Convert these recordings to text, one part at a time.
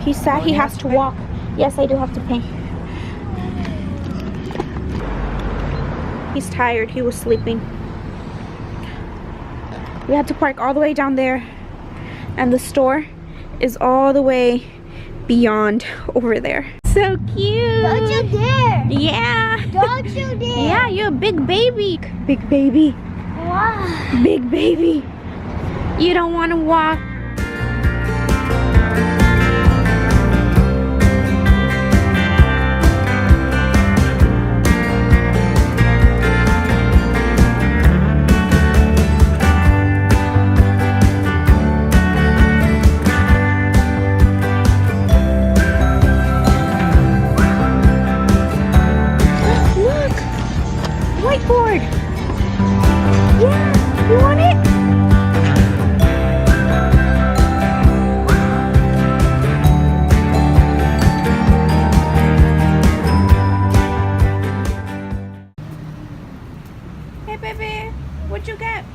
He's sad he has to walk. Yes, I do have to pay. He's tired. He was sleeping. We had to park all the way down there. And the store is all the way beyond over there. So cute. Don't you dare. Yeah. Don't you dare. Yeah, you're a big baby. Big baby. Wow. Big baby. You don't want to walk. Whiteboard. Yeah, you want it? Hey, baby, what'd you get?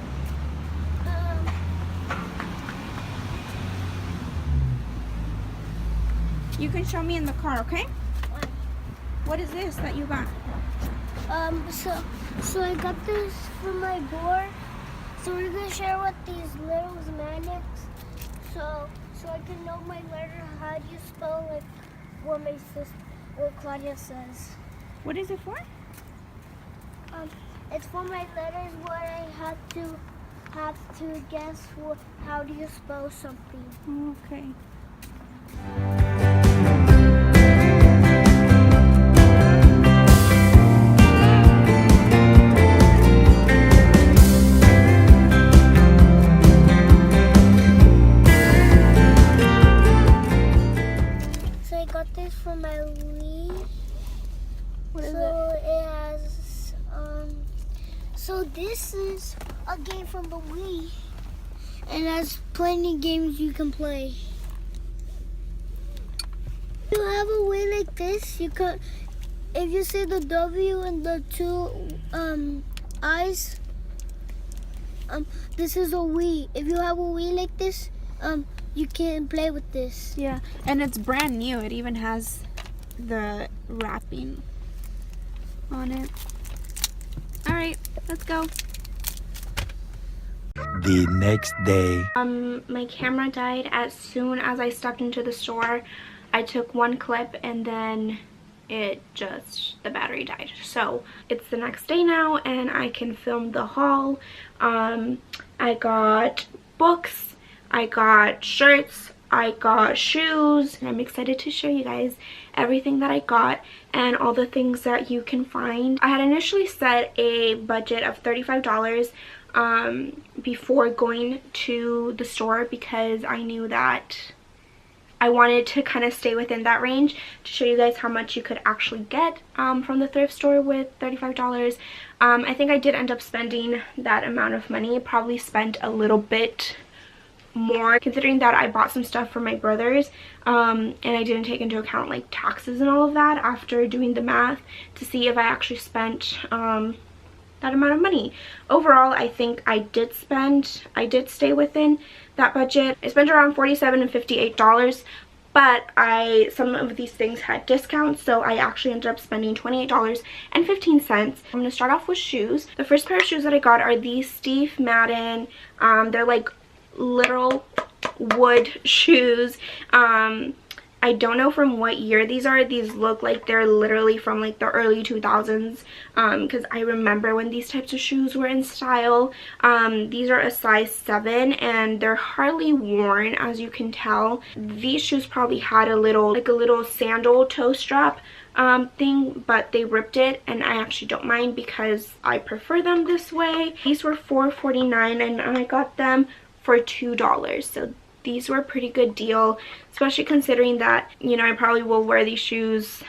You can show me in the car, okay? What is this that you got? So I got this from my board. So we're gonna share with these little magnets. So I can know my letter. How do you spell like what my sister, what Claudia says? What is it for? It's for my letters where I have to guess how do you spell something. Okay. For my Wii. What is it has so this is a game from the Wii and it has plenty of games you can play. If you have a Wii like this, you could, if you see the W and the two eyes, this is a Wii. If you have a Wii like this, you can play with this. Yeah, and it's brand new. It even has the wrapping on it. All right, let's go. The next day. My camera died as soon as I stepped into the store. I took one clip and then the battery died. So it's the next day now and I can film the haul. I got books, I got shirts, I got shoes, and I'm excited to show you guys everything that I got and all the things that you can find. I had initially set a budget of $35 before going to the store because I knew that I wanted to kind of stay within that range to show you guys how much you could actually get from the thrift store with $35. I think I did end up spending that amount of money. Probably spent a little bit more considering that I bought some stuff for my brothers and I didn't take into account like taxes and all of that after doing the math to see if I actually spent that amount of money. Overall, I think I did stay within that budget. I spent around $47 and $58, but some of these things had discounts, so I actually ended up spending $28.15. I'm going to start off with shoes. The first pair of shoes that I got are these Steve Madden. They're like little wood shoes. I don't know from what year these are. These look like they're literally from like the early 2000s because I remember when these types of shoes were in style. These are a size 7 and they're hardly worn, as you can tell. These shoes probably had a little sandal toe strap thing, but they ripped it and I actually don't mind because I prefer them this way. These were $4.49 and I got them for $2, so these were a pretty good deal, especially considering that, you know, I probably will wear these shoes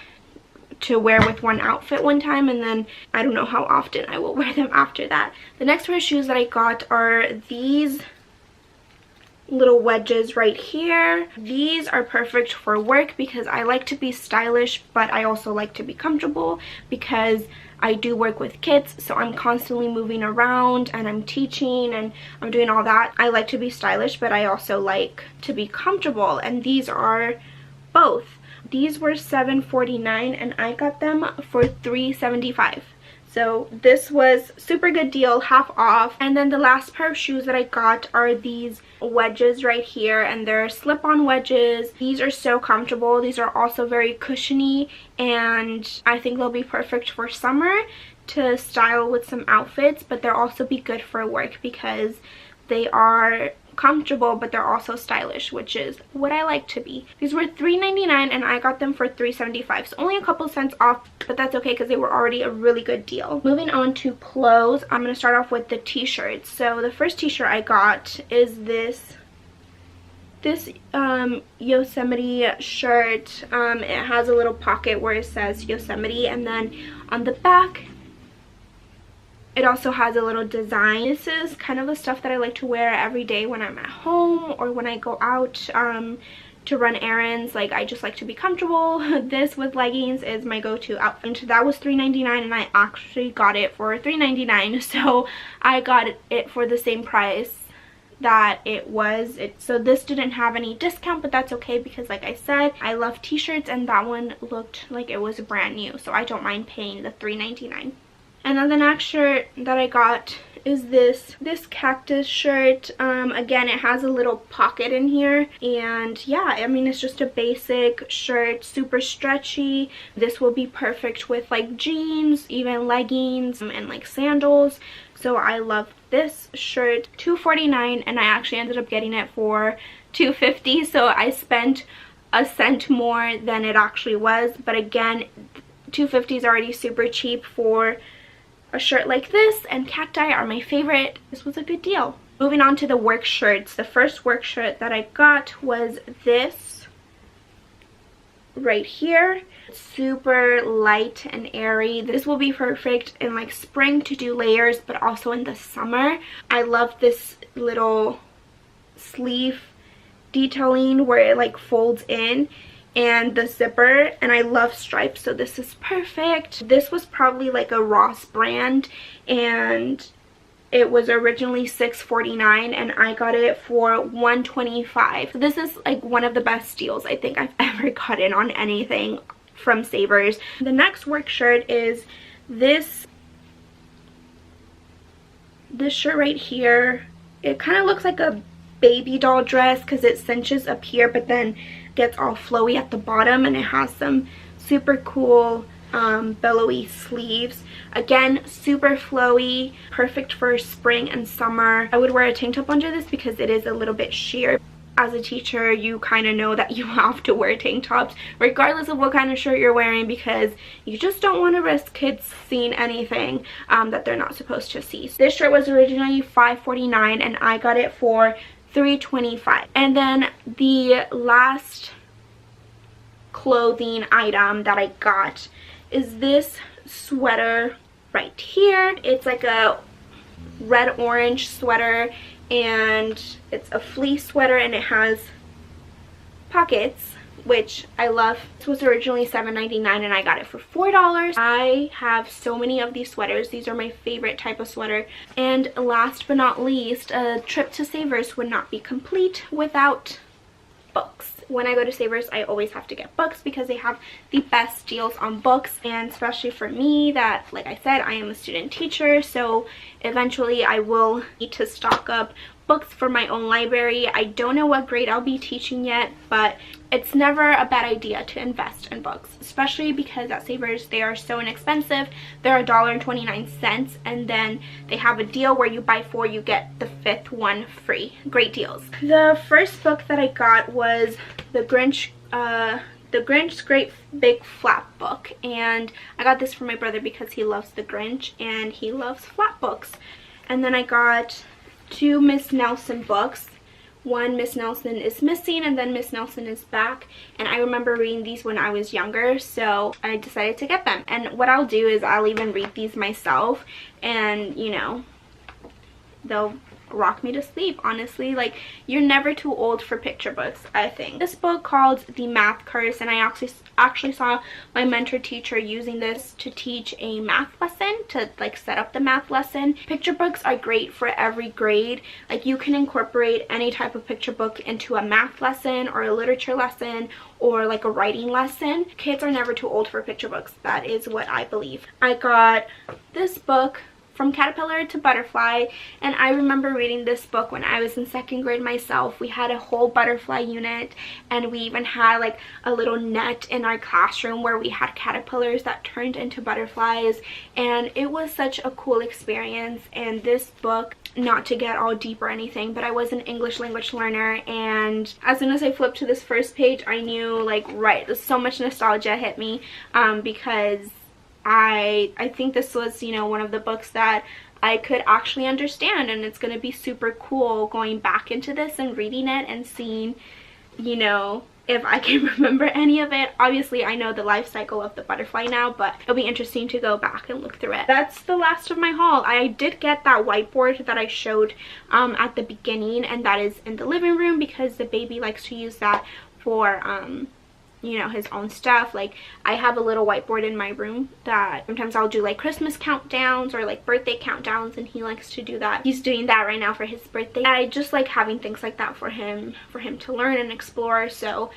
to wear with one outfit one time and then I don't know how often I will wear them after that. The next pair of shoes that I got are these little wedges right here. These are perfect for work because I like to be stylish, but I also like to be comfortable because I do work with kids, so I'm constantly moving around and I'm teaching and I'm doing all that. I like to be stylish, but I also like to be comfortable, and these are both. These were $7.49 and I got them for $3.75. So this was super good deal, half off. And then the last pair of shoes that I got are these wedges right here, and they're slip-on wedges. These are so comfortable. These are also very cushiony, and I think they'll be perfect for summer to style with some outfits, but they'll also be good for work because they are comfortable, but they're also stylish, which is what I like to be. These were $3.99 and I got them for $3.75, so only a couple cents off, but that's okay because they were already a really good deal. Moving on to clothes, I'm going to start off with the t-shirts. So the first t-shirt I got is this Yosemite shirt. It has a little pocket where it says Yosemite, and then on the back it also has a little design. This is kind of the stuff that I like to wear every day when I'm at home or when I go out to run errands. Like, I just like to be comfortable. This with leggings is my go-to outfit. That was $3.99 and I actually got it for $3.99, so I got it for the same price that it was. So this didn't have any discount, but that's okay because, like I said, I love t-shirts and that one looked like it was brand new, so I don't mind paying the $3.99. And then the next shirt that I got is this cactus shirt. Again, it has a little pocket in here, and yeah, I mean, it's just a basic shirt, super stretchy. This will be perfect with like jeans, even leggings, and like sandals. So I love this shirt. $2.49, and I actually ended up getting it for $2.50, so I spent a cent more than it actually was. But again, $2.50 is already super cheap for a shirt like this, and cacti are my favorite. This was a good deal. Moving on to the work shirts. The first work shirt that I got was this right here. Super light and airy. This will be perfect in like spring to do layers, but also in the summer. I love this little sleeve detailing where it like folds in, and the zipper, and I love stripes, so this is perfect. This was probably like a Ross brand, and it was originally $6.49 and I got it for $1.25. So this is like one of the best deals I think I've ever gotten on anything from Savers. The next work shirt is this shirt right here. It kind of looks like a baby doll dress because it cinches up here but then gets all flowy at the bottom, and it has some super cool billowy sleeves. Again, super flowy, perfect for spring and summer. I would wear a tank top under this because it is a little bit sheer. As a teacher, you kind of know that you have to wear tank tops regardless of what kind of shirt you're wearing, because you just don't want to risk kids seeing anything that they're not supposed to see. This shirt was originally $5.49 and I got it for $3.25. And then the last clothing item that I got is this sweater right here. It's like a red orange sweater, and it's a fleece sweater, and it has pockets, which I love. This was originally $7.99 and I got it for $4. I have so many of these sweaters. These are my favorite type of sweater. And last but not least, a trip to Savers would not be complete without books. When I go to Savers, I always have to get books because they have the best deals on books, and especially for me that, like I said, I am a student teacher, so eventually I will need to stock up books for my own library. I don't know what grade I'll be teaching yet, but it's never a bad idea to invest in books, especially because at Savers they are so inexpensive. They're $1.29, and then they have a deal where you buy 4, you get the 5th one free. Great deals. The first book that I got was The Grinch's Great Big Flap Book, and I got this for my brother because he loves The Grinch and he loves flap books. And then I got 2 Miss Nelson books. One, Miss Nelson is Missing, and then Miss Nelson is Back. And I remember reading these when I was younger, so I decided to get them. And what I'll do is I'll even read these myself, and you know, they'll rock me to sleep, honestly. Like, you're never too old for picture books, I think. This book called The Math Curse, and I actually saw my mentor teacher using this to teach a math lesson, to like set up the math lesson. Picture books are great for every grade. Like, you can incorporate any type of picture book into a math lesson or a literature lesson or like a writing lesson. Kids are never too old for picture books. That is what I believe. I got this book, From Caterpillar to Butterfly, and I remember reading this book when I was in 2nd grade myself. We had a whole butterfly unit, and we even had like a little net in our classroom where we had caterpillars that turned into butterflies, and it was such a cool experience. And this book, not to get all deep or anything, but I was an English language learner, and as soon as I flipped to this first page, I knew, like, right, so much nostalgia hit me, because I think this was, you know, one of the books that I could actually understand, and it's going to be super cool going back into this and reading it and seeing, you know, if I can remember any of it. Obviously, I know the life cycle of the butterfly now, but it'll be interesting to go back and look through it. That's the last of my haul. I did get that whiteboard that I showed at the beginning, and that is in the living room because the baby likes to use that for you know, his own stuff. Like, I have a little whiteboard in my room that sometimes I'll do like Christmas countdowns or like birthday countdowns, and he likes to do that. He's doing that right now for his birthday. I just like having things like that for him to learn and explore. So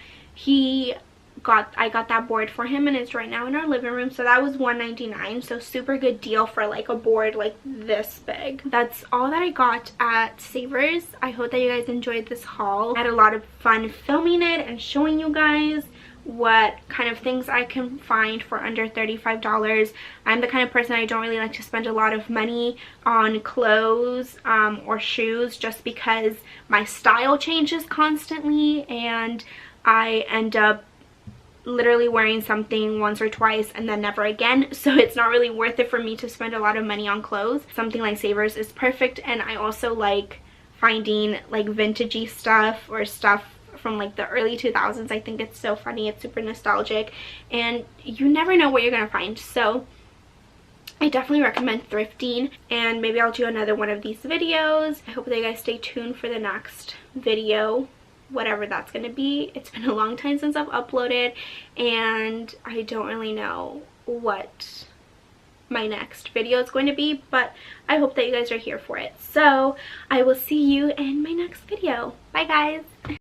I got that board for him, and it's right now in our living room. So that was $1.99, so super good deal for like a board like this big. That's all that I got at Savers. I hope that you guys enjoyed this haul. I had a lot of fun filming it and showing you guys what kind of things I can find for under $35. I'm the kind of person, I don't really like to spend a lot of money on clothes or shoes, just because my style changes constantly and I end up literally wearing something once or twice and then never again. So it's not really worth it for me to spend a lot of money on clothes. Something like Savers is perfect. And I also like finding like vintagey stuff or stuff from like the early 2000s. I think it's so funny. It's super nostalgic, and you never know what you're gonna find. So I definitely recommend thrifting, and maybe I'll do another one of these videos. I hope that you guys stay tuned for the next video, whatever that's gonna be. It's been a long time since I've uploaded, and I don't really know what my next video is going to be, but I hope that you guys are here for it. So I will see you in my next video. Bye guys.